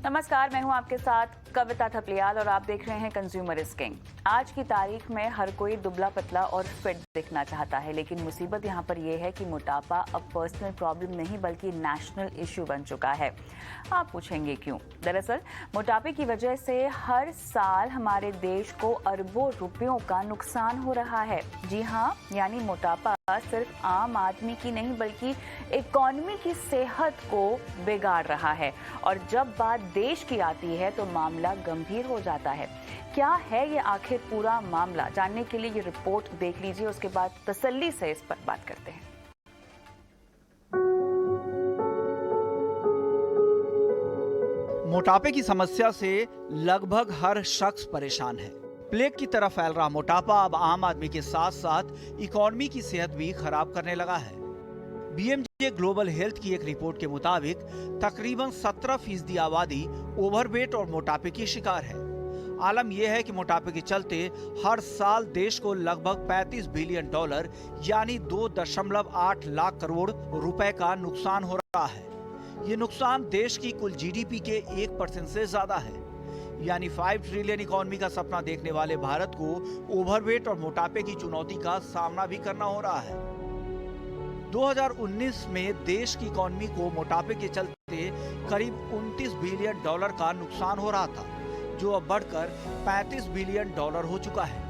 नमस्कार, मैं हूं आपके साथ कविता थपलियाल और आप देख रहे हैं कंज्यूमर इज किंग। आज की तारीख में हर कोई दुबला पतला और फिट दिखना चाहता है, लेकिन मुसीबत यहां पर यह है कि मोटापा अब पर्सनल प्रॉब्लम नहीं बल्कि नेशनल इशू बन चुका है। आप पूछेंगे क्यों? दरअसल मोटापे की वजह से हर साल हमारे देश को अरबों रुपयों का नुकसान हो रहा है। जी हाँ, यानी मोटापा सिर्फ आम आदमी की नहीं बल्कि इकोनॉमी की सेहत को बिगाड़ रहा है। और जब बात देश की आती है तो मामला गंभीर हो जाता है। क्या है ये आखिर पूरा मामला? जानने के लिए ये रिपोर्ट देख लीजिए, उसके बाद तसल्ली से इस पर बात करते हैं। मोटापे की समस्या से लगभग हर शख्स परेशान है। प्लेग की तरह फैल रहा मोटापा अब आम आदमी के साथ साथ इकोनॉमी की सेहत भी खराब करने लगा है। बीएमजे ग्लोबल हेल्थ की एक रिपोर्ट के मुताबिक तकरीबन 17% आबादी ओवरवेट और मोटापे की शिकार है। आलम यह है कि मोटापे के चलते हर साल देश को लगभग $35 बिलियन यानी 2.8 लाख करोड़ रुपए का नुकसान हो रहा है। ये नुकसान देश की कुल जीडीपी के 1% से ज्यादा है। यानी 5 ट्रिलियन इकोनॉमी का सपना देखने वाले भारत को ओवरवेट और मोटापे की चुनौती का सामना भी करना हो रहा है। 2019 में देश की इकोनॉमी को मोटापे के चलते करीब $29 बिलियन का नुकसान हो रहा था, जो अब बढ़कर $35 बिलियन हो चुका है।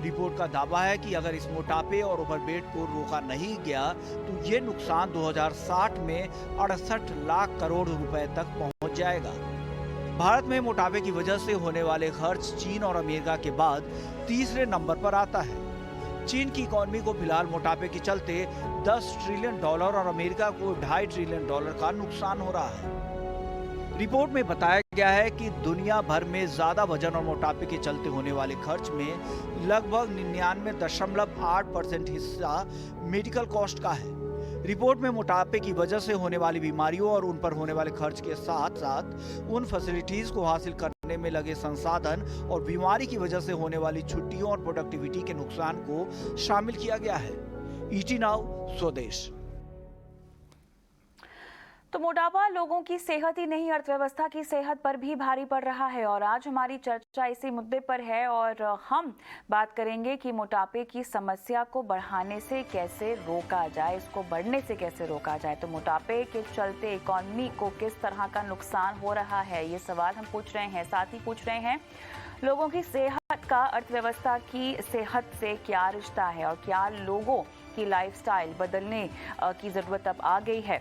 रिपोर्ट का दावा है कि अगर इस मोटापे और ओवरवेट को रोका नहीं गया तो ये नुकसान 2060 में 68 लाख करोड़ रुपए तक पहुंच जाएगा। भारत में मोटापे की वजह से होने वाले खर्च चीन और अमेरिका के बाद तीसरे नंबर पर आता है। चीन की इकोनॉमी को फिलहाल मोटापे के चलते $10 ट्रिलियन और अमेरिका को $2.5 ट्रिलियन का नुकसान हो रहा है। रिपोर्ट में बताया गया है कि दुनिया भर में ज्यादा वजन और मोटापे के चलते होने वाले खर्च में लगभग 99.8% हिस्सा मेडिकल कॉस्ट का है। रिपोर्ट में मोटापे की वजह से होने वाली बीमारियों और उन पर होने वाले खर्च के साथ साथ उन फैसिलिटीज को हासिल करने में लगे संसाधन और बीमारी की वजह से होने वाली छुट्टियों और प्रोडक्टिविटी के नुकसान को शामिल किया गया है। ईटी नाउ स्वदेश। तो मोटापा लोगों की सेहत ही नहीं, अर्थव्यवस्था की सेहत पर भी भारी पड़ रहा है। और आज हमारी चर्चा इसी मुद्दे पर है और हम बात करेंगे कि मोटापे की समस्या को बढ़ाने से कैसे रोका जाए, इसको बढ़ने से कैसे रोका जाए। तो मोटापे के चलते इकोनॉमी को किस तरह का नुकसान हो रहा है, ये सवाल हम पूछ रहे हैं। साथ ही पूछ रहे हैं लोगों की सेहत का अर्थव्यवस्था की सेहत से क्या रिश्ता है और क्या लोगों की लाइफस्टाइल बदलने की जरूरत अब आ गई है।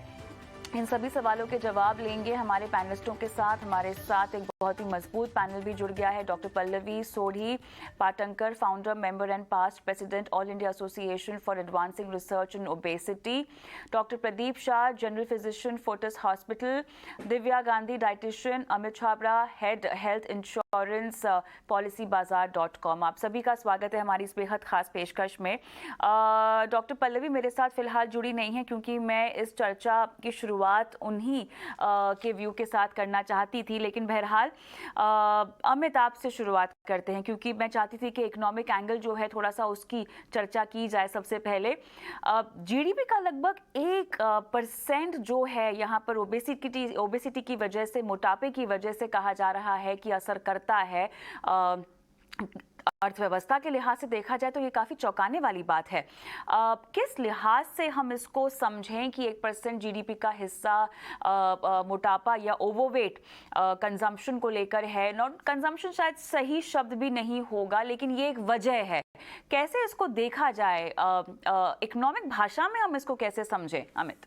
इन सभी सवालों के जवाब लेंगे हमारे पैनलिस्टों के साथ। हमारे साथ एक बहुत ही मजबूत पैनल भी जुड़ गया है। Doctor Pallavi Sodhi Patankar, founder, member and past president, all India association for advancing research in obesity. Doctor Pradeep Shah, general physician, Fortis hospital. Divya Gandhi, dietitian. Amit Chhabra, head health insurance policy बाजार.com। आप सभी का स्वागत है हमारी इस बेहद खास पेशकश में। डॉक्टर पल्लवी मेरे साथ फिलहाल जुड़ी नहीं है क्योंकि मैं इस चर्चा की शुरुआत उन्हीं के व्यू के साथ करना चाहती थी, लेकिन बहरहाल अमित आपसे शुरुआत करते हैं क्योंकि मैं चाहती थी कि इकोनॉमिक एंगल जो है थोड़ा सा उसकी चर्चा की जाए। सबसे पहले जीडीपी का लगभग 1% जो है यहाँ पर ओबेसिटी की वजह से, मोटापे की वजह से कहा जा रहा है कि असर करता है। अर्थव्यवस्था के लिहाज से देखा जाए तो ये काफी चौंकाने वाली बात है। किस लिहाज से हम इसको समझें कि 1% जीडीपी का हिस्सा मोटापा या ओवरवेट कंजम्पशन को लेकर है? नॉट कंजम्पशन शायद सही शब्द भी नहीं होगा, लेकिन ये एक वजह है। कैसे इसको देखा जाए, इकोनॉमिक भाषा में हम इसको कैसे समझें? अमित।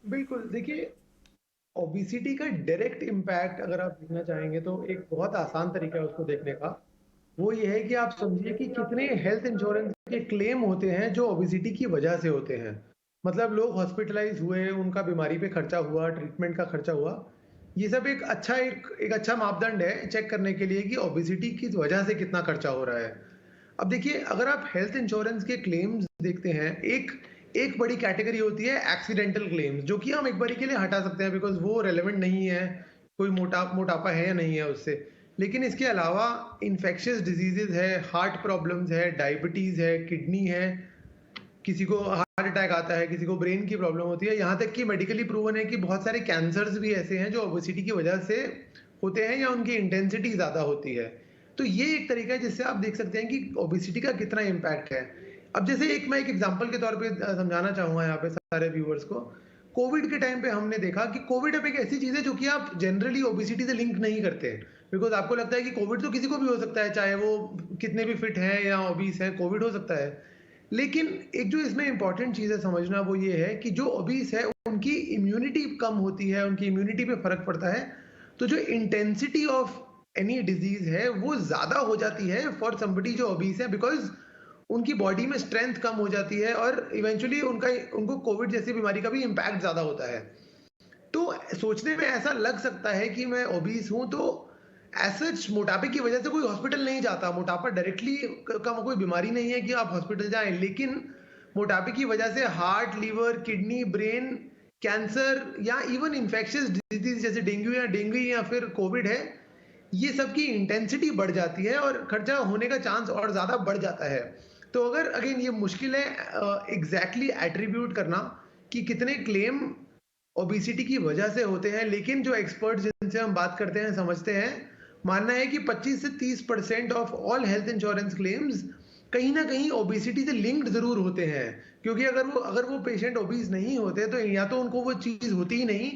बिल्कुल, देखिए ओबेसिटी का डायरेक्ट इम्पैक्ट अगर आप देखना चाहेंगे तो एक बहुत आसान तरीका है उसको देखने का। वो ये है कि आप समझिए कि कितने हेल्थ इंश्योरेंस के क्लेम होते हैं जो ओबेसिटी की वजह से होते हैं। मतलब लोग हॉस्पिटलाइज हुए, उनका बीमारी पे खर्चा हुआ, ट्रीटमेंट का खर्चा हुआ। ये सब एक अच्छा मापदंड है चेक करने के लिए कि ओबेसिटी की वजह से कितना खर्चा हो रहा है। अब देखिए, अगर आप हेल्थ इंश्योरेंस के क्लेम्स देखते हैं, एक बड़ी कैटेगरी होती है एक्सीडेंटल क्लेम्स, जो कि हम एक बारी के लिए हटा सकते हैं बिकॉज़ वो रेलेवेंट नहीं है, कोई मोटापा है या नहीं है उससे। लेकिन इसके अलावा इन्फेक्शियस डिजीजेज है, हार्ट प्रॉब्लम्स है, डायबिटीज है, किडनी है, किसी को हार्ट अटैक आता है, किसी को ब्रेन की प्रॉब्लम होती है, यहाँ तक कि मेडिकली प्रूवन है कि बहुत सारे कैंसर्स भी ऐसे हैं जो ओबेसिटी की वजह से होते हैं या उनकी इंटेंसिटी ज़्यादा होती है। तो ये एक तरीका है जिससे आप देख सकते हैं कि ओबेसिटी का कितना इम्पैक्ट है। अब जैसे मैं एक एग्जांपल के तौर पे समझाना चाहूँगा यहाँ पे सारे व्यूअर्स को। कोविड के टाइम पे हमने देखा कि कोविड अब एक ऐसी चीज़ है जो कि आप जनरली ओबेसिटी से लिंक नहीं करते। बिकॉज़ आपको लगता है कि कोविड तो किसी को भी हो सकता है, चाहे वो कितने भी फिट हैं या ओबीस हैं, कोविड हो सकता है। लेकिन एक जो इसमें इम्पोर्टेंट चीज़ है समझना वो ये है कि जो ओबीस है उनकी इम्यूनिटी कम होती है, उनकी इम्यूनिटी पे फ़र्क पड़ता है। तो जो इंटेंसिटी ऑफ एनी डिज़ीज़ है वो ज़्यादा हो जाती है फॉर समबडी जो ओबीस है, बिकॉज़ उनकी बॉडी में स्ट्रेंथ कम हो जाती है और इवेंचुअली उनको कोविड जैसी बीमारी का भी इम्पैक्ट ज़्यादा होता है। तो सोचने में ऐसा लग सकता है कि मैं ओबीस हूँ तो एज़ सच मोटापे की वजह से कोई हॉस्पिटल नहीं जाता। मोटापा डायरेक्टली का कोई बीमारी नहीं है कि आप हॉस्पिटल जाएँ, लेकिन मोटापे की वजह से heart, liver, kidney, brain, cancer या इवन इन्फेक्शियस डिजीज़ जैसे डेंगू या फिर कोविड है, ये सब की इंटेंसिटी बढ़ जाती है और खर्चा होने का चांस और ज़्यादा बढ़ जाता है। तो अगर अगेन ये मुश्किल है एग्ज़ैक्टली एट्रिब्यूट करना कि कितने क्लेम ओबेसिटी की वजह से होते हैं, लेकिन जो एक्सपर्ट्स जिनसे हम बात करते हैं समझते हैं, मानना है कि 25 से 30% of all health insurance claims कहीं ना कहीं ओबेसिटी से लिंक्ड जरूर होते हैं। क्योंकि अगर वो पेशेंट ओबीस नहीं होते तो या तो उनको वो चीज होती ही नहीं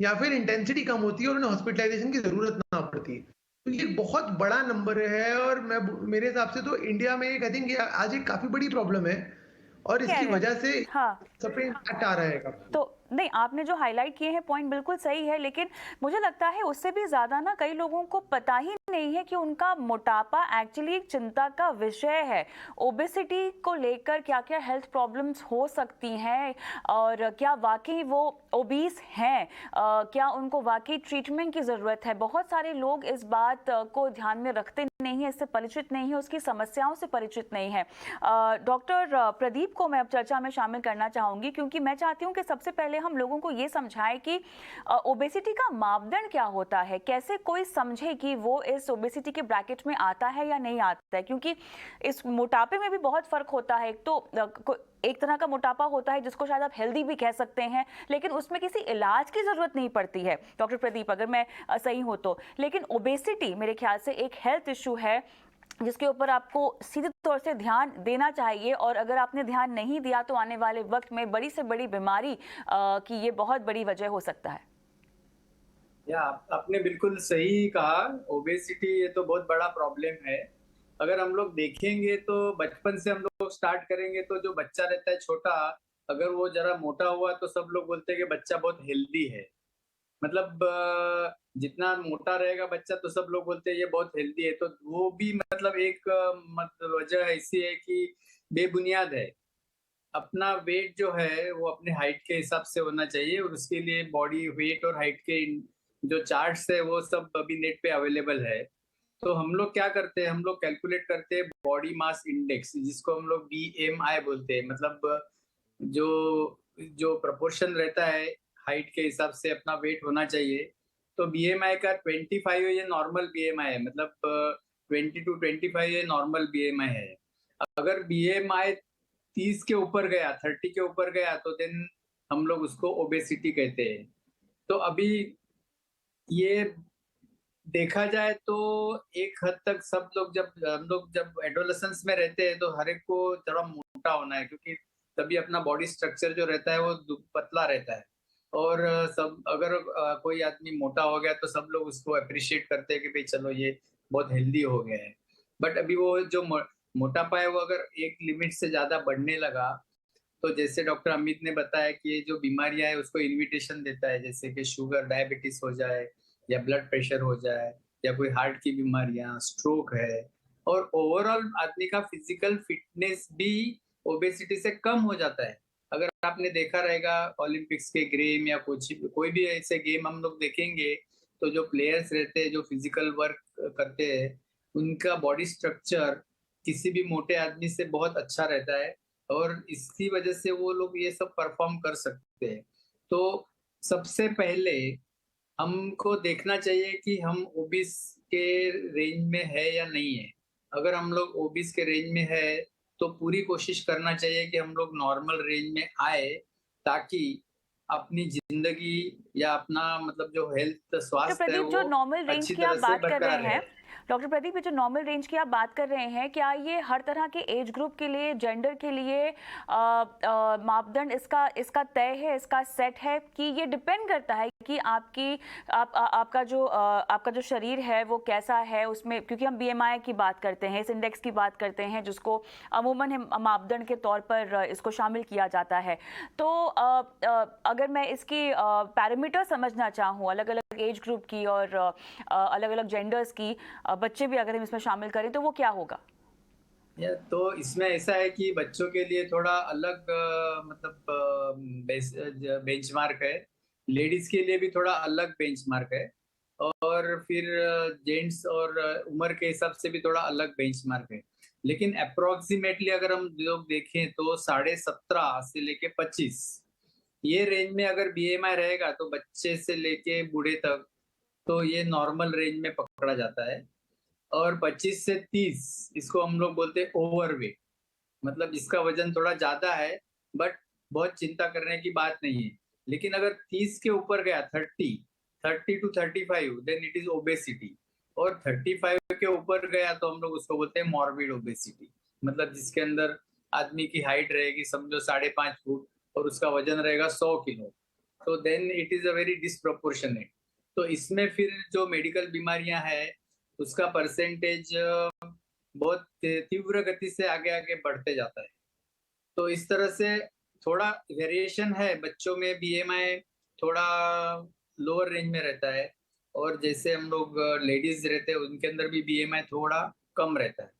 या फिर इंटेंसिटी कम होती है और उन्हें हॉस्पिटलाइजेशन की जरूरत ना पड़ती। तो ये बहुत बड़ा नंबर है और मेरे हिसाब से तो इंडिया में आई थिंक आज एक काफी बड़ी प्रॉब्लम है और कह इसकी रहे हैं। वजह से हाँ, सब पे इम्पैक्ट आ रहा है काफी। तो नहीं, आपने जो हाईलाइट किए हैं पॉइंट बिल्कुल सही है, लेकिन मुझे लगता है उससे भी ज़्यादा ना कई लोगों को पता ही नहीं है कि उनका मोटापा एक्चुअली एक चिंता का विषय है। ओबेसिटी को लेकर क्या क्या हेल्थ प्रॉब्लम्स हो सकती हैं और क्या वाकई वो ओबीस हैं, क्या उनको वाकई ट्रीटमेंट की ज़रूरत है। बहुत सारे लोग इस बात को ध्यान में रखते नहीं है, इससे परिचित नहीं है, उसकी समस्याओं से परिचित नहीं है। डॉक्टर प्रदीप को मैं अब चर्चा में शामिल करना चाहूँगी, क्योंकि मैं चाहती हूँ कि सबसे पहले हम लोगों को ये समझाएं कि ओबेसिटी का मापदंड क्या होता है, कैसे कोई समझे कि वो इस ओबेसिटी के ब्रैकेट में आता है या नहीं आता है। क्योंकि इस मोटापे में भी बहुत फर्क होता है। एक तरह का मोटापा होता है जिसको शायद आप हेल्दी भी कह सकते हैं, लेकिन उसमें किसी इलाज की जरूरत नहीं पड़ती है, डॉक्टर प्रदीप, अगर मैं सही हूं तो। लेकिन ओबेसिटी मेरे ख्याल से एक हेल्थ इशू है जिसके ऊपर आपको सीधे तौर से ध्यान देना चाहिए, और अगर आपने ध्यान नहीं दिया तो आने वाले वक्त में बड़ी से बड़ी बीमारी की ये बहुत बड़ी वजह हो सकता है। या आपने बिल्कुल सही कहा। ओबेसिटी ये तो बहुत बड़ा प्रॉब्लम है। अगर हम लोग देखेंगे तो बचपन से हम लोग स्टार्ट करेंगे तो जो बच्चा रहता है छोटा, अगर वो जरा मोटा हुआ तो सब लोग बोलते हैं कि बच्चा बहुत हेल्दी है। मतलब जितना मोटा रहेगा बच्चा तो सब लोग बोलते हैं ये बहुत हेल्दी है। तो वो भी मतलब एक वजह ऐसी है कि बेबुनियाद है। अपना वेट जो है वो अपने हाइट के हिसाब से होना चाहिए और उसके लिए बॉडी वेट और हाइट के जो चार्ट्स है वो सब अभी नेट पे अवेलेबल है। तो हम लोग क्या करते हैं, हम लोग कैलकुलेट करते हैं बॉडी मास इंडेक्स, जिसको हम लोग बीएमआई बोलते हैं। मतलब जो जो प्रपोर्शन रहता है हाइट के हिसाब से अपना वेट होना चाहिए। तो बीएमआई का 25 ये नॉर्मल बीएमआई है। मतलब 20 to 25 ये नॉर्मल बीएमआई है। अगर बीएमआई 30 के ऊपर गया, 30 के ऊपर गया तो देन हम लोग उसको ओबेसिटी कहते हैं। तो अभी ये देखा जाए तो एक हद तक सब लोग हम लोग जब एडोलेसेंस में रहते हैं तो हर एक को थोड़ा मोटा होना है, क्योंकि तभी अपना बॉडी स्ट्रक्चर जो रहता है वो पतला रहता है। और सब अगर कोई आदमी मोटा हो गया तो सब लोग उसको अप्रिशिएट करते हैं कि भाई चलो ये बहुत हेल्दी हो गया है। बट अभी वो जो मोटापा है वो अगर एक लिमिट से ज्यादा बढ़ने लगा तो जैसे डॉक्टर अमित ने बताया कि ये जो बीमारियां है उसको इन्विटेशन देता है, जैसे कि शुगर डायबिटीज हो जाए या ब्लड प्रेशर हो जाए या कोई हार्ट की बीमारियां, स्ट्रोक है। और ओवरऑल आदमी का फिजिकल फिटनेस भी ओबेसिटी से कम हो जाता है। अगर आपने देखा रहेगा ओलंपिक्स के गेम या कोई भी ऐसे गेम हम लोग देखेंगे तो जो प्लेयर्स रहते हैं जो फिजिकल वर्क करते हैं उनका बॉडी स्ट्रक्चर किसी भी मोटे आदमी से बहुत अच्छा रहता है और इसकी वजह से वो लोग ये सब परफॉर्म कर सकते हैं। तो सबसे पहले हमको देखना चाहिए कि हम ओबिस के रेंज में है या नहीं है। अगर हम लोग ओबिस के रेंज में है तो पूरी कोशिश करना चाहिए कि हम लोग नॉर्मल रेंज में आए, ताकि अपनी जिंदगी या अपना मतलब जो हेल्थ डॉक्टर स्वास्थ्य है प्रदीप, जो वो नॉर्मल रेंज अच्छी की आप तरह से बात कर रहे बरकरार हैं, रहे। डॉक्टर प्रदीप, ये जो नॉर्मल रेंज की आप बात कर रहे हैं, क्या ये हर तरह के एज ग्रुप के लिए, जेंडर के लिए मापदंड इसका तय है, इसका सेट है, कि ये डिपेंड करता है कि आपका जो शरीर है वो कैसा है, उसमें, क्योंकि हम बीएमआई की बात करते हैं, इस इंडेक्स की बात करते हैं, जिसको अमूमन मापदंड के तौर पर इसको शामिल किया जाता है। तो अगर मैं इसकी पैरामीटर समझना चाहूँ, अलग अलग एज ग्रुप की और अलग अलग जेंडर्स की, बच्चे भी अगर हम इसमें शामिल करें, तो वो क्या होगा? तो इसमें ऐसा है कि बच्चों के लिए थोड़ा अलग मतलब बेंचमार्क है, लेडीज के लिए भी थोड़ा अलग बेंचमार्क है, और फिर जेंट्स और उम्र के हिसाब से भी थोड़ा अलग बेंचमार्क है। लेकिन अप्रोक्सीमेटली अगर हम लोग देखें तो 17.5 से लेके 25 ये रेंज में अगर बीएमआई रहेगा तो बच्चे से लेके बूढ़े तक तो ये नॉर्मल रेंज में पकड़ा जाता है। और 25 से 30 इसको हम लोग बोलते हैं ओवरवेट, मतलब इसका वजन थोड़ा ज्यादा है, बट बहुत चिंता करने की बात नहीं है। लेकिन अगर 30 के ऊपर गया, 30 to 35, then it is obesity. और 35 के ऊपर गया तो हम लोग उसको बोलते हैं मॉर्बिड ओबेसिटी, मतलब जिसके अंदर आदमी की हाइट रहेगी समझो 5.5 फुट और उसका वजन रहेगा 100 किलो, तो then it is a very disproportionate. तो इसमें फिर जो मेडिकल बीमारियां हैं उसका परसेंटेज बहुत तीव्र गति से आगे आगे बढ़ते जाता है। तो इस तरह से थोड़ा वेरिएशन है, बच्चों में बीएमआई थोड़ा लोअर रेंज में रहता है, और जैसे हम लोग लेडीज रहते हैं उनके अंदर भी बीएमआई थोड़ा कम रहता है।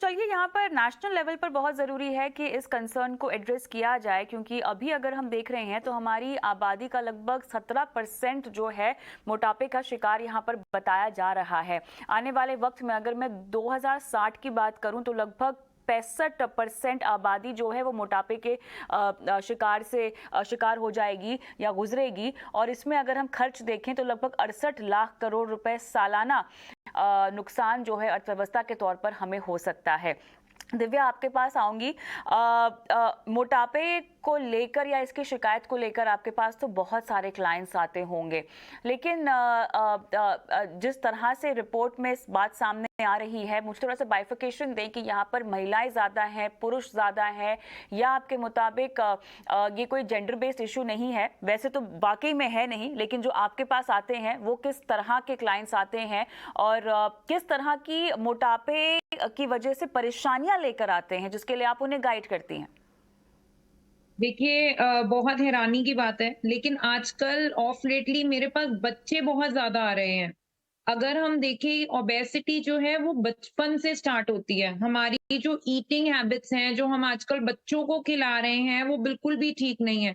चलिए, यहाँ पर नेशनल लेवल पर बहुत ज़रूरी है कि इस कंसर्न को एड्रेस किया जाए, क्योंकि अभी अगर हम देख रहे हैं तो हमारी आबादी का लगभग 17% जो है मोटापे का शिकार यहाँ पर बताया जा रहा है। आने वाले वक्त में अगर मैं 2060 की बात करूँ तो लगभग 65% आबादी जो है वो मोटापे के शिकार हो जाएगी या गुजरेगी। और इसमें अगर हम खर्च देखें तो लगभग 68 लाख करोड़ रुपए सालाना नुकसान जो है अर्थव्यवस्था के तौर पर हमें हो सकता है। दिव्या, आपके पास आऊंगी। मोटापे को लेकर या इसकी शिकायत को लेकर आपके पास तो बहुत सारे क्लाइंट्स आते होंगे, लेकिन जिस तरह से रिपोर्ट में इस बात सामने आ रही है, मुझे थोड़ा सा बाइफिकेशन दें कि यहाँ पर महिलाएं ज़्यादा हैं, पुरुष ज़्यादा हैं, या आपके मुताबिक ये कोई जेंडर बेस्ड इशू नहीं है? वैसे तो वाकई में है नहीं, लेकिन जो आपके पास आते हैं वो किस तरह के क्लाइंट्स आते हैं और किस तरह की मोटापे की वजह से परेशानियां लेकर आते हैं, जिसके लिए आप उन्हें गाइड करती हैं? देखिए, बहुत हैरानी की बात है, लेकिन आजकल ऑफ लेटली मेरे पास बच्चे बहुत ज्यादा आ रहे हैं। अगर हम देखें, ओबेसिटी जो है वो बचपन से स्टार्ट होती है। हमारी जो ईटिंग हैबिट्स हैं, जो हम आजकल बच्चों को खिला रहे हैं, वो बिल्कुल भी ठीक नहीं है।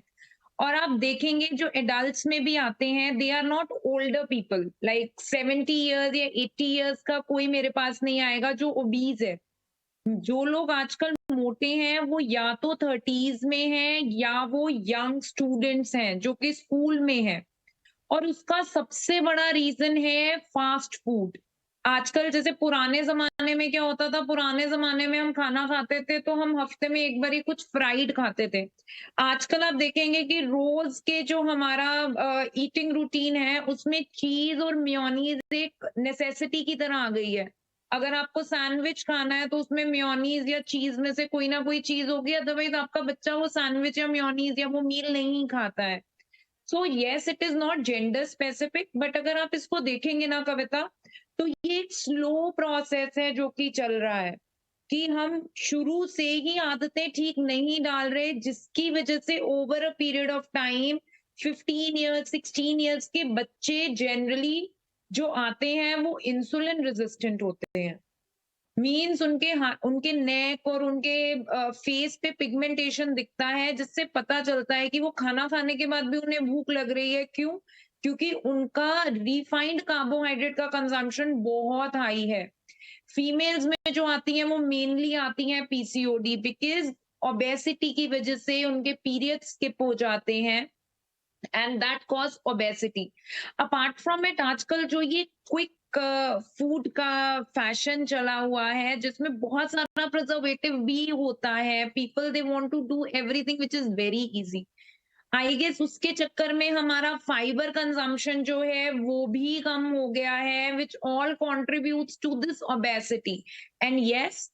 और आप देखेंगे जो एडल्ट्स में भी आते हैं, they are not older people, like 70 years या 80 इयर्स का कोई मेरे पास नहीं आएगा जो ओबीज है। जो लोग आजकल मोटे हैं वो या तो 30s में हैं या वो यंग स्टूडेंट्स हैं जो कि स्कूल में हैं। और उसका सबसे बड़ा रीजन है फास्ट फूड। आजकल जैसे पुराने जमाने में क्या होता था, पुराने जमाने में हम खाना खाते थे तो हम हफ्ते में एक बार ही कुछ फ्राइड खाते थे। आजकल आप देखेंगे कि रोज के जो हमारा ईटिंग रूटीन है उसमें चीज और मेयोनीज एक नेसेसिटी की तरह आ गई है। अगर आपको सैंडविच खाना है तो उसमें मेयोनीज या चीज में से कोई ना कोई चीज होगी, अदरवाइज आपका बच्चा वो सैंडविच या मेयोनीज या वो मील नहीं खाता है। So yes, it is not gender specific, but अगर आप इसको देखेंगे ना कविता, तो ये एक स्लो प्रोसेस है जो कि चल रहा है, कि हम शुरू से ही आदतें ठीक नहीं डाल रहे, जिसकी वजह से over a period of time 15 years 16 years के बच्चे जनरली जो आते हैं वो इंसुलिन रेजिस्टेंट होते हैं। मीन्स उनके नेक और उनके फेस पे पिगमेंटेशन दिखता है, जिससे पता चलता है कि वो खाना खाने के बाद भी उन्हें भूख लग रही है। क्यों? क्योंकि उनका रिफाइंड कार्बोहाइड्रेट का कंजम्पशन बहुत हाई है। फीमेल्स में जो आती हैं वो मेनली आती हैं पीसीओडी, बिकॉज ओबेसिटी की वजह से उनके पीरियड्स स्किप हो जाते हैं and that cause obesity. Apart from it, आजकल जो ये क्विक फूड का फैशन चला हुआ है जिसमें बहुत सारा प्रिजर्वेटिव भी होता है। People they want to do everything which is very easy. I guess उसके चक्कर में हमारा फाइबर कंजम्पशन जो है वो भी कम हो गया है, which all contributes to this obesity. And yes,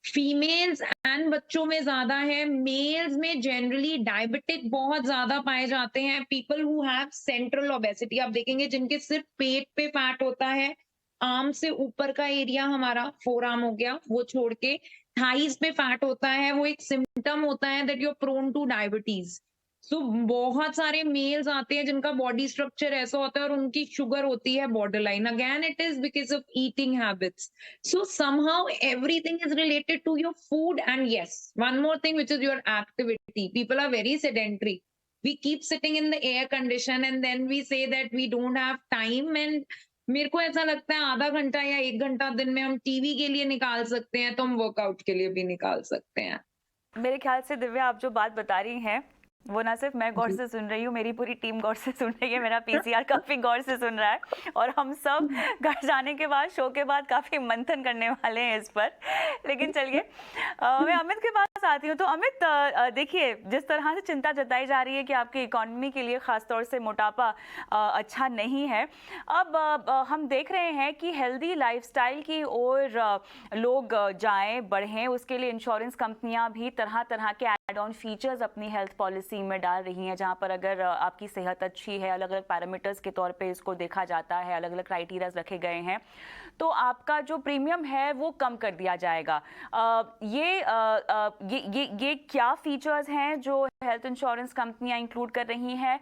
females and बच्चों में ज्यादा है, मेल्स में जनरली डायबिटिक बहुत ज्यादा पाए जाते हैं। People who have central obesity आप देखेंगे जिनके सिर्फ पेट पे फैट होता है, आर्म से ऊपर का एरिया हमारा फोर आर्म हो गया वो छोड़ के थाइज पे फैट होता है, वो एक सिम्टम होता है that you are prone to diabetes. So बहुत सारे मेल्स आते हैं जिनका बॉडी स्ट्रक्चर ऐसा होता है और उनकी शुगर होती है border line. Again it is because of eating habits. So somehow everything is related to your food. And yes, one more thing, which is your activity. People are very sedentary. We keep sitting in the air condition and then we say that we don't have time. And मेरे को ऐसा लगता है आधा घंटा या 1 घंटा दिन में हम टीवी के लिए निकाल सकते हैं तो हम वर्कआउट के लिए भी निकाल सकते हैं। मेरे ख्याल से दिव्या आप जो बात बता रही हैं वो ना सिर्फ मैं गौर से सुन रही हूँ, मेरी पूरी टीम गौर से सुन रही है, मेरा पीसीआर काफी गौर से सुन रहा है और हम सब घर जाने के बाद शो के बाद काफी मंथन करने वाले हैं इस पर। लेकिन चलिए मैं अमित के पास आती हूँ। तो अमित देखिए, जिस तरह से चिंता जताई जा रही है कि आपकी इकोनॉमी के लिए खासतौर से मोटापा अच्छा नहीं है, अब हम देख रहे हैं कि हेल्दी लाइफस्टाइल की ओर लोग जाएं बढ़ें, उसके लिए इंश्योरेंस कंपनियां भी तरह तरह के एड ऑन फीचर्स अपनी हेल्थ पॉलिसी में डाल रही हैं, जहां पर अगर आपकी सेहत अच्छी है, अलग अलग पैरामीटर्स के तौर पे इसको देखा जाता है, अलग अलग क्राइटेरियाज रखे गए हैं, तो आपका जो प्रीमियम है वो कम कर दिया जाएगा। ये क्या फीचर्स हैं जो हेल्थ इंश्योरेंस कंपनियां इंक्लूड कर रही हैं?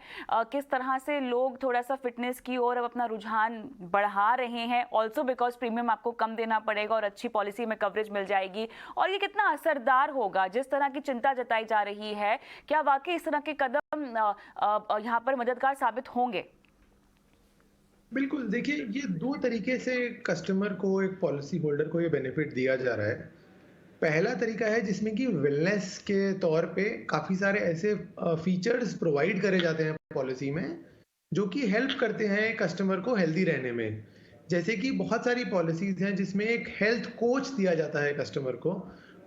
किस तरह से लोग थोड़ा सा फिटनेस की ओर अब अपना रुझान बढ़ा रहे हैं, ऑल्सो बिकॉज प्रीमियम आपको कम देना पड़ेगा और अच्छी पॉलिसी में कवरेज मिल जाएगी, और ये कितना असरदार होगा? जिस तरह की चिंता जताई जा रही है, क्या वाकई इस तरह के कदम यहाँ पर मददगार साबित होंगे? बिल्कुल, देखिए ये 2 तरीके से कस्टमर को, एक पॉलिसी होल्डर को ये बेनिफिट दिया जा रहा है। पहला तरीका है जिसमें कि वेलनेस के तौर पे काफ़ी सारे ऐसे फीचर्स प्रोवाइड करे जाते हैं पॉलिसी में जो कि हेल्प करते हैं कस्टमर को हेल्दी रहने में। जैसे कि बहुत सारी पॉलिसीज हैं जिसमें एक हेल्थ कोच दिया जाता है कस्टमर को।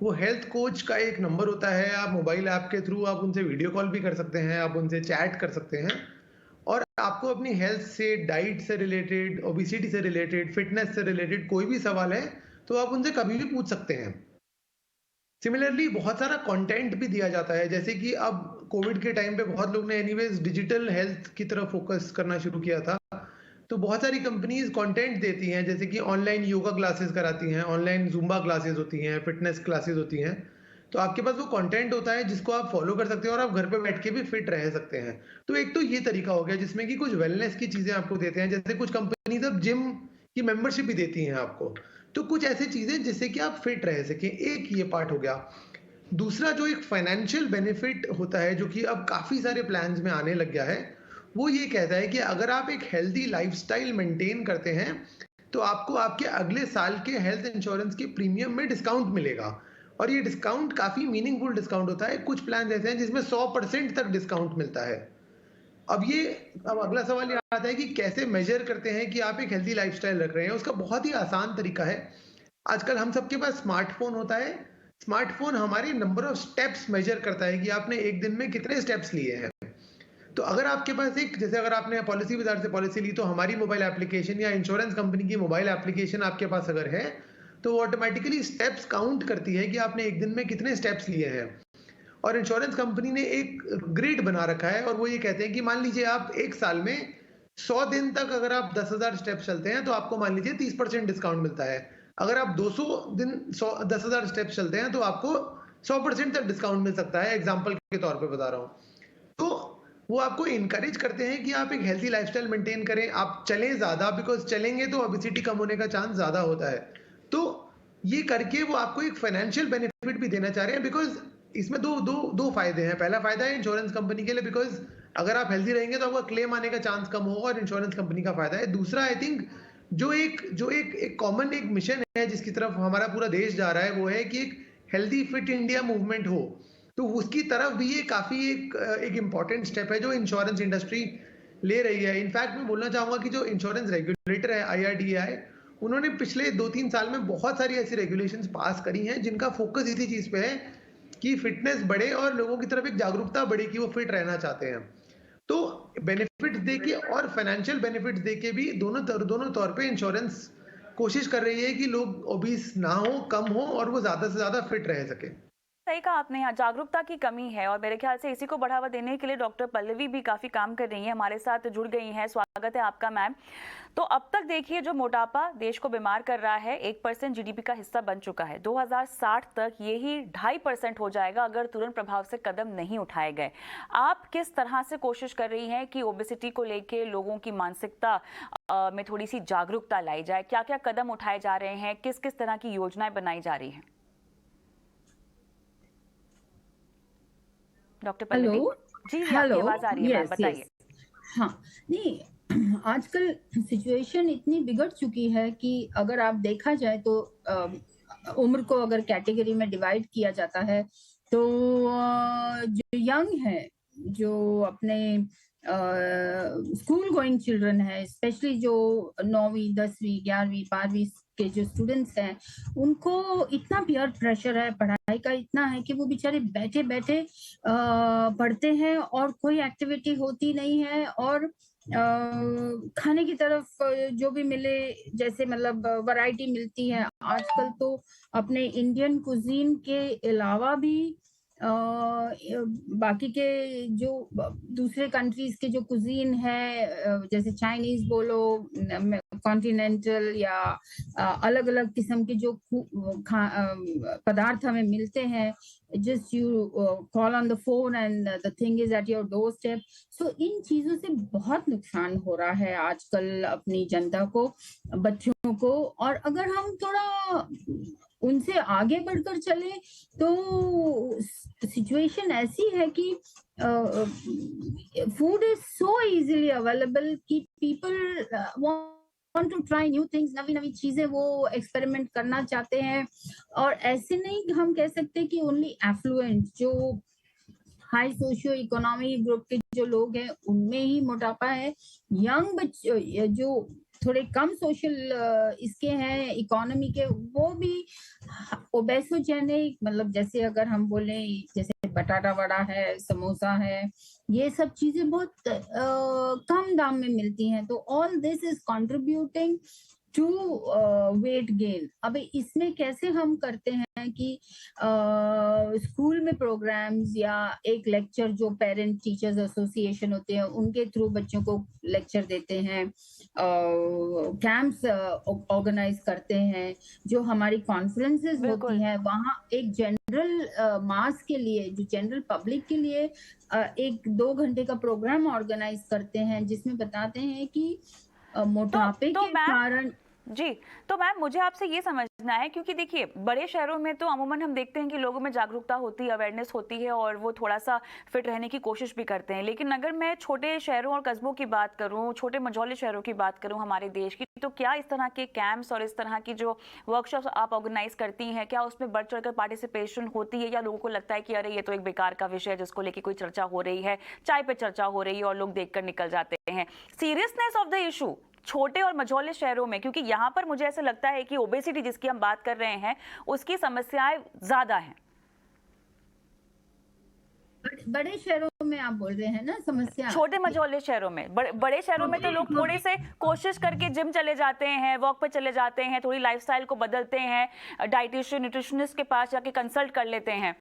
वो हेल्थ कोच का एक नंबर होता है, आप मोबाइल ऐप के थ्रू आप उनसे वीडियो कॉल भी कर सकते हैं, आप उनसे चैट कर सकते हैं और आपको अपनी हेल्थ से, डाइट से रिलेटेड, ओबेसिटी से रिलेटेड, फिटनेस से रिलेटेड कोई भी सवाल है तो आप उनसे कभी भी पूछ सकते हैं। सिमिलरली बहुत सारा कंटेंट भी दिया जाता है, जैसे कि अब कोविड के टाइम पे बहुत लोग ने एनीवेज डिजिटल हेल्थ की तरफ फोकस करना शुरू किया था, तो बहुत सारी कंपनीज कंटेंट देती हैं, जैसे कि ऑनलाइन योगा क्लासेस कराती हैं, ऑनलाइन जुम्बा क्लासेस होती हैं, फिटनेस क्लासेस होती हैं। तो आपके पास वो कंटेंट होता है जिसको आप फॉलो कर सकते हैं और आप घर पे बैठ के भी फिट रह सकते हैं। तो एक तो ये तरीका हो गया जिसमें कि कुछ वेलनेस की चीजें आपको देते हैं, जैसे कुछ कंपनीज अब जिम की मेंबरशिप भी देती हैं आपको, तो कुछ ऐसी चीजें जिससे कि आप फिट रह सकें। एक ये पार्ट हो गया। दूसरा जो एक फाइनेंशियल बेनिफिट होता है जो कि अब काफी सारे प्लान्स में आने लग गया है, वो ये कहता है कि अगर आप एक हेल्दी लाइफस्टाइल मेंटेन करते हैं तो आपको आपके अगले साल के हेल्थ इंश्योरेंस के प्रीमियम में डिस्काउंट मिलेगा, और ये डिस्काउंट काफी मीनिंगफुल डिस्काउंट होता है। कुछ प्लान ऐसे हैं जिसमें 100% तक डिस्काउंट मिलता है। अब अगला सवाल ये आता है कि कैसे मेजर करते हैं कि आप एक हेल्दी लाइफस्टाइल रख रहे हैं। उसका बहुत ही आसान तरीका है। आजकल हम सबके पास स्मार्टफोन होता है। स्मार्टफोन हमारे नंबर ऑफ स्टेप्स मेजर करता है कि आपने एक दिन में कितने स्टेप्स लिए हैं। तो अगर आपके पास जैसे अगर आपने पॉलिसी बाजार से पॉलिसी ली तो हमारी मोबाइल एप्लीकेशन या इंश्योरेंस कंपनी की मोबाइल एप्लीकेशन आपके पास अगर है तो वो ऑटोमेटिकली स्टेप्स काउंट करती है कि आपने एक दिन में कितने स्टेप्स लिए हैं। और इंश्योरेंस कंपनी ने एक ग्रिड बना रखा है और वो ये कहते हैं कि मान लीजिए आप एक साल में 100 दिन तक अगर आप 10,000 स्टेप्स चलते हैं तो आपको मान लीजिए 30% डिस्काउंट मिलता है। अगर आप 200 दिन 10,000 स्टेप्स चलते हैं तो आपको 100% तक डिस्काउंट मिल सकता है। एग्जाम्पल के तौर पर बता रहा हूँ। तो वो आपको इनकरेज करते हैं कि आप एक हेल्थी लाइफस्टाइल मेंटेन करें, आप चलें ज्यादा, बिकॉज चलेंगे तो ओबेसिटी कम होने का चांस ज्यादा होता है। तो ये करके वो आपको एक फाइनेंशियल बेनिफिट भी देना चाह रहे हैं, बिकॉज इसमें दो फायदे हैं। पहला फायदा है इंश्योरेंस कंपनी के लिए, बिकॉज अगर आप हेल्दी रहेंगे तो आपका क्लेम आने का चांस कम होगा और इंश्योरेंस कंपनी का फायदा है। दूसरा, आई थिंक जो एक कॉमन एक मिशन है जिसकी तरफ हमारा पूरा देश जा रहा है, वो है कि एक हेल्दी फिट इंडिया मूवमेंट हो, तो उसकी तरफ भी ये काफी एक इम्पॉर्टेंट स्टेप है जो इंश्योरेंस इंडस्ट्री ले रही है। इनफैक्ट मैं बोलना चाहूंगा कि जो इंश्योरेंस रेगुलेटर है IRDAI, उन्होंने पिछले 2-3 साल में बहुत सारी ऐसी रेगुलेशंस पास करी हैं जिनका फोकस इसी चीज पे है कि फिटनेस बढ़े और लोगों की तरफ एक जागरूकता बढ़े कि वो फिट रहना चाहते हैं। तो बेनिफिट्स देके और फाइनेंशियल बेनिफिट्स देके भी दोनों तौर पे इंश्योरेंस कोशिश कर रही है कि लोग ओबीस ना हो, कम हो और वो ज्यादा से ज्यादा फिट रह सके। सही कहा आपने, यहाँ जागरूकता की कमी है और मेरे ख्याल से इसी को बढ़ावा देने के लिए डॉक्टर पल्लवी भी काफी काम कर रही हैं, हमारे साथ जुड़ गई हैं। स्वागत है आपका मैम। तो अब तक देखिए जो मोटापा देश को बीमार कर रहा है 1% जीडीपी का हिस्सा बन चुका है। 2060 तक यही 2.5% हो जाएगा अगर तुरंत प्रभाव से कदम नहीं उठाए गए। आप किस तरह से कोशिश कर रही हैं कि ओबेसिटी को लेके लोगों की मानसिकता में थोड़ी सी जागरूकता लाई जाए? क्या क्या कदम उठाए जा रहे हैं, किस किस तरह की योजनाएं बनाई जा रही हैं? डॉक्टर पल्लवी जी, आपकी आवाज आ रही है मैम, बताइए। हाँ, नहीं आजकल सिचुएशन इतनी बिगड़ चुकी है कि अगर आप देखा जाए तो उम्र को अगर कैटेगरी में डिवाइड किया जाता है तो जो यंग है, जो अपने स्कूल गोइंग चिल्ड्रन है, स्पेशली जो 9वीं 10वीं 11वीं 12वीं के जो स्टूडेंट्स हैं, उनको इतना पीयर प्रेशर है, पढ़ाई का इतना है कि वो बेचारे बैठे बैठे पढ़ते हैं और कोई एक्टिविटी होती नहीं है और खाने की तरफ जो भी मिले, जैसे मतलब वैरायटी मिलती है आजकल तो अपने इंडियन कुजीन के अलावा भी बाकी के जो दूसरे कंट्रीज के जो कुजीन है, जैसे चाइनीज बोलो, कॉन्टिनेंटल या अलग अलग किस्म के जो पदार्थ हमें मिलते हैं, just you call on the phone and the thing is at your doorstep. So इन चीजों से बहुत नुकसान हो रहा है आजकल अपनी जनता को, बच्चों को। और अगर हम थोड़ा उनसे आगे बढ़कर चले तो सिचुएशन ऐसी है कि food is so easily available कि people want to try new things, नवी नवी चीजें वो एक्सपेरिमेंट करना चाहते हैं। और ऐसे नहीं हम कह सकते कि ओनली एफ्लुएंट जो हाई सोशियो इकोनॉमिक ग्रुप के जो लोग हैं उनमें ही मोटापा है। यंग बच्चे जो थोड़े कम सोशल इसके हैं, इकोनॉमी के, वो भी ओबेसोजेनिक, मतलब जैसे अगर हम बोले जैसे बटाटा वड़ा है, समोसा है, ये सब चीजें बहुत कम दाम में मिलती हैं। तो all this is contributing to weight gain. अब इसमें कैसे हम करते हैं कि स्कूल में प्रोग्राम्स या एक लेक्चर जो पेरेंट टीचर्स एसोसिएशन होते हैं उनके थ्रू बच्चों को लेक्चर देते हैं, कैंप्स ऑर्गेनाइज करते हैं, जो हमारी कॉन्फ्रेंसेस होती हैं वहाँ एक जनरल मास के लिए, जो जनरल पब्लिक के लिए 1-2 घंटे का प्रोग्राम ऑर्गेनाइज करते हैं जिसमें बताते हैं कि मोटापे के कारण। जी, तो मैम मुझे आपसे ये समझना है, क्योंकि देखिए बड़े शहरों में तो अमूमन हम देखते हैं कि लोगों में जागरूकता होती है, अवेयरनेस होती है और वो थोड़ा सा फिट रहने की कोशिश भी करते हैं। लेकिन अगर मैं छोटे शहरों और कस्बों की बात करूं, छोटे मझौले शहरों की बात करूं हमारे देश की, तो क्या इस तरह के कैंप्स और इस तरह की जो वर्कशॉप्स आप ऑर्गेनाइज करती हैं, क्या उसमें बढ़ चढ़कर पार्टिसिपेशन होती है या लोगों को लगता है कि अरे ये तो एक बेकार का विषय है जिसको लेके कोई चर्चा हो रही है, चाय पे चर्चा हो रही है और लोग देखकर निकल जाते हैं? सीरियसनेस ऑफ द इशू छोटे और मझौले शहरों में, क्योंकि यहाँ पर मुझे ऐसा लगता है कि ओबेसिटी जिसकी हम बात कर रहे हैं उसकी समस्याएं ज्यादा हैं। बड़े शहरों में आप बोल रहे हैं ना समस्या? छोटे मझौले शहरों में, बड़े शहरों में तो लोग थोड़े से कोशिश करके जिम चले जाते हैं, वॉक पे चले जाते हैं, थोड़ी लाइफस्टाइल को बदलते हैं, डाइटिशियन न्यूट्रिशनिस्ट के पास जाके कंसल्ट कर लेते हैं।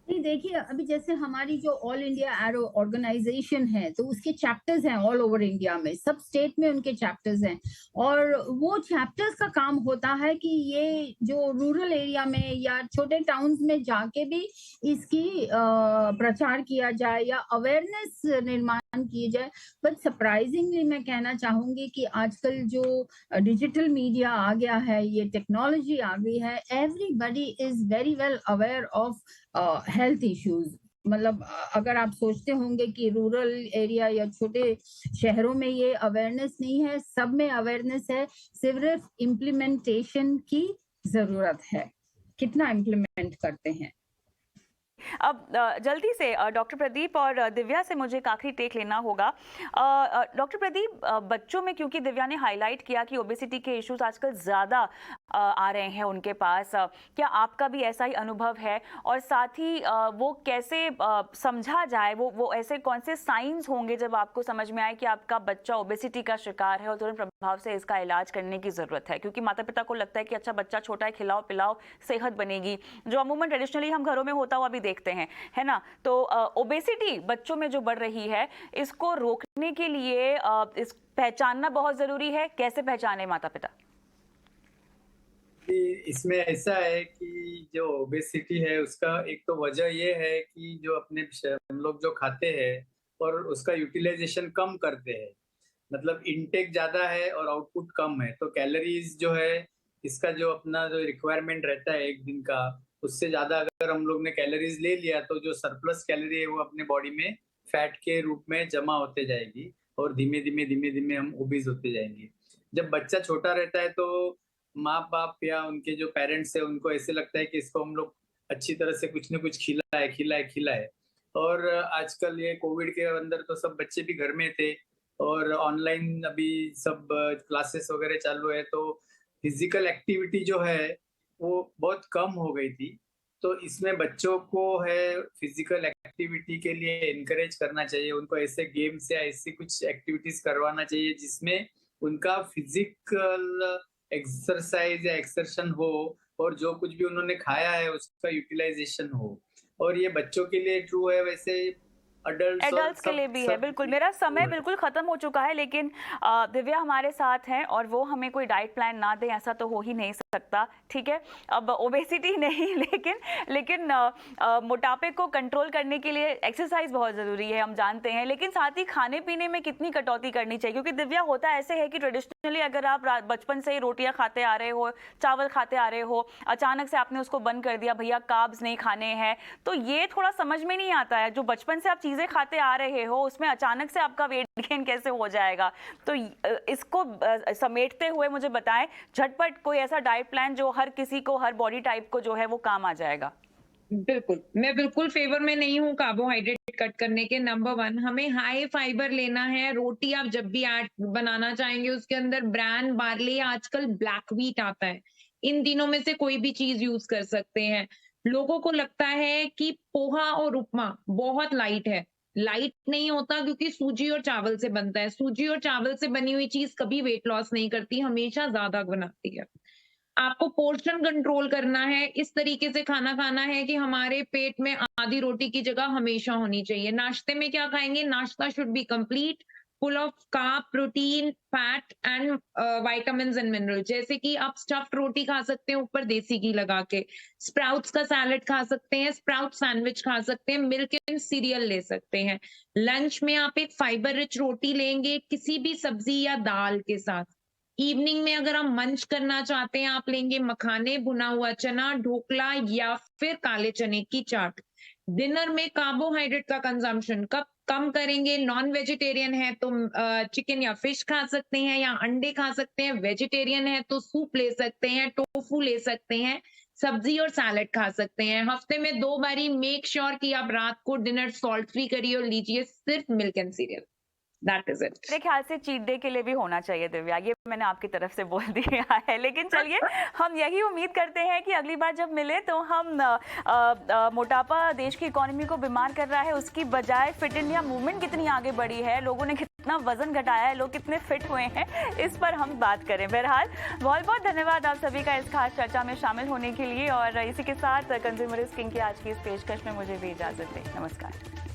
नहीं, देखिए अभी जैसे हमारी जो ऑल इंडिया एरो ऑर्गेनाइजेशन है तो उसके चैप्टर्स हैं ऑल ओवर इंडिया में, सब स्टेट में उनके चैप्टर्स हैं और वो चैप्टर्स का काम होता है कि ये जो रूरल एरिया में या छोटे टाउन्स में जाके भी इसकी प्रचार किया जाए या अवेयरनेस निर्माण किए जाए। बट सरप्राइजिंगली मैं कहना चाहूंगी कि आजकल जो डिजिटल मीडिया आ गया है, ये टेक्नोलॉजी आ गई है, everybody is very well aware of health issues. मतलब अगर आप सोचते होंगे कि रूरल एरिया या छोटे शहरों में ये अवेयरनेस नहीं है, सब में अवेयरनेस है, सिर्फ इम्प्लीमेंटेशन की जरूरत है, कितना इम्प्लीमेंट करते हैं। अब जल्दी से डॉक्टर प्रदीप और दिव्या से मुझे एक आखिरी टेक लेना होगा। डॉक्टर प्रदीप, बच्चों में क्योंकि दिव्या ने हाईलाइट किया कि ओबेसिटी के इश्यूज आजकल ज़्यादा आ रहे हैं उनके पास, क्या आपका भी ऐसा ही अनुभव है? और साथ ही वो कैसे समझा जाए, वो ऐसे कौन से साइंस होंगे जब आपको समझ में आए कि आपका बच्चा ओबेसिटी का शिकार है और तुरंत प्रभाव से इसका इलाज करने की ज़रूरत है? क्योंकि माता पिता को लगता है कि अच्छा बच्चा छोटा है, खिलाओ पिलाओ सेहत बनेगी, जो अमूमन ट्रेडिशनली हम घरों में होता हुआ भी देखते हैं, है ना? तो ओबेसिटी बच्चों में जो बढ़ रही है, इसको रोकने के लिए इस पहचानना बहुत जरूरी है। कैसे पहचाने माता पिता? इसमें ऐसा है कि जो ओबेसिटी है उसका एक तो वजह ये है कि जो अपने हम लोग जो खाते हैं और उसका यूटिलाइजेशन कम करते हैं, मतलब इनटेक ज्यादा है और आउटपुट कम है, तो कैलोरीज जो है इसका जो अपना जो रिक्वायरमेंट रहता है एक दिन का, उससे ज्यादा अगर हम लोग ने कैलोरीज ले लिया तो जो सरप्लस कैलोरी है वो अपने बॉडी में फैट के रूप में जमा होते जाएगी और धीमे धीमे हम ओबीज होते जाएंगे। जब बच्चा छोटा रहता है तो माँ बाप या उनके जो पेरेंट्स है उनको ऐसे लगता है कि इसको हम लोग अच्छी तरह से कुछ न कुछ खिलाए। और आजकल ये कोविड के अंदर तो सब बच्चे भी घर में थे और ऑनलाइन अभी सब क्लासेस वगैरह चालू है, तो फिजिकल एक्टिविटी जो है वो बहुत कम हो गई थी। तो इसमें बच्चों को है फिजिकल एक्टिविटी के लिए इनकरेज करना चाहिए, उनको ऐसे गेम्स या ऐसी कुछ एक्टिविटीज करवाना चाहिए जिसमें उनका फिजिकल एक्सरसाइज या एक्सर्शन हो और जो कुछ भी उन्होंने खाया है उसका यूटिलाइजेशन हो। और ये बच्चों के लिए ट्रू है, वैसे एडल्ट्स के लिए भी है। बिल्कुल, मेरा समय बिल्कुल खत्म हो चुका है, लेकिन दिव्या हमारे साथ हैं और वो हमें कोई डाइट प्लान ना दें ऐसा तो हो ही नहीं सकता, ठीक है? अब ओबेसिटी नहीं, लेकिन मोटापे को कंट्रोल करने के लिए एक्सरसाइज बहुत ज़रूरी है, हम जानते हैं, लेकिन साथ ही खाने पीने में कितनी कटौती करनी चाहिए? क्योंकि दिव्या होता ऐसे है कि ट्रेडिशनली अगर आप बचपन से ही रोटियां खाते आ रहे हो, चावल खाते आ रहे हो, अचानक से आपने उसको बंद कर दिया, भैया कार्ब्स नहीं खाने हैं, तो ये थोड़ा समझ में नहीं आता है। जो बचपन से आप चीजें खाते आ रहे हो उसमें अचानक से आपका वेट गेन कैसे हो जाएगा? तो इसको समेटते हुए मुझे बताएं झटपट कोई ऐसा डाइट प्लान जो हर किसी को, हर बॉडी टाइप को जो है वो काम आ जाएगा। बिल्कुल, मैं बिल्कुल फेवर में नहीं हूँ कार्बोहाइड्रेट कट करने के। नंबर 1 हमें हाई फाइबर लेना है। रोटी आप जब भी बनाना चाहेंगे उसके अंदर ब्रांड बार्ली, आजकल ब्लैक व्हीट आता है, इन दिनों में से कोई भी चीज यूज कर सकते हैं। लोगों को लगता है कि पोहा और उपमा बहुत लाइट है, लाइट नहीं होता क्योंकि सूजी और चावल से बनता है। सूजी और चावल से बनी हुई चीज कभी वेट लॉस नहीं करती, हमेशा ज्यादा बनाती है। आपको पोर्शन कंट्रोल करना है, इस तरीके से खाना खाना है कि हमारे पेट में आधी रोटी की जगह हमेशा होनी चाहिए। नाश्ते में क्या खाएंगे? नाश्ता should be complete, full of carb, protein, fat and vitamins and mineral. जैसे कि आप स्टफ्ड रोटी खा सकते हैं ऊपर देसी घी लगा के, स्प्राउट्स का सैलेड खा सकते हैं, स्प्राउट सैंडविच खा सकते हैं, मिल्क एंड सीरियल ले सकते हैं। लंच में आप एक फाइबर रिच रोटी लेंगे किसी भी सब्जी या दाल के साथ। इवनिंग में अगर आप मंच करना चाहते हैं आप लेंगे मखाने, भुना हुआ चना, ढोकला या फिर काले चने की चाट। डिनर में कार्बोहाइड्रेट का कंजम्पशन कब कम करेंगे? नॉन वेजिटेरियन है तो चिकन या फिश खा सकते हैं या अंडे खा सकते हैं, वेजिटेरियन है तो सूप ले सकते हैं, टोफू ले सकते हैं, सब्जी और सैलेड खा सकते हैं। हफ्ते में 2 बारी मेक श्योर कि आप रात को डिनर सॉल्ट फ्री करिए और लीजिए सिर्फ milk and serial. That is it. मेरे ख्याल से चीट डे के लिए भी होना चाहिए दिव्या, ये मैंने आपकी तरफ से बोल दिया है। लेकिन चलिए हम यही उम्मीद करते हैं कि अगली बार जब मिले तो हम मोटापा देश की इकोनॉमी को बीमार कर रहा है उसकी बजाय फिट इंडिया मूवमेंट कितनी आगे बढ़ी है, लोगों ने कितना वजन घटाया है, लोग कितने फिट हुए हैं, इस पर हम बात करें। बहरहाल बहुत बहुत धन्यवाद आप सभी का इस खास चर्चा में शामिल होने के लिए, और इसी के साथ कंज्यूमरिस्ट किंग की आज की इस पेशकश में मुझे भी इजाजत दें। नमस्कार।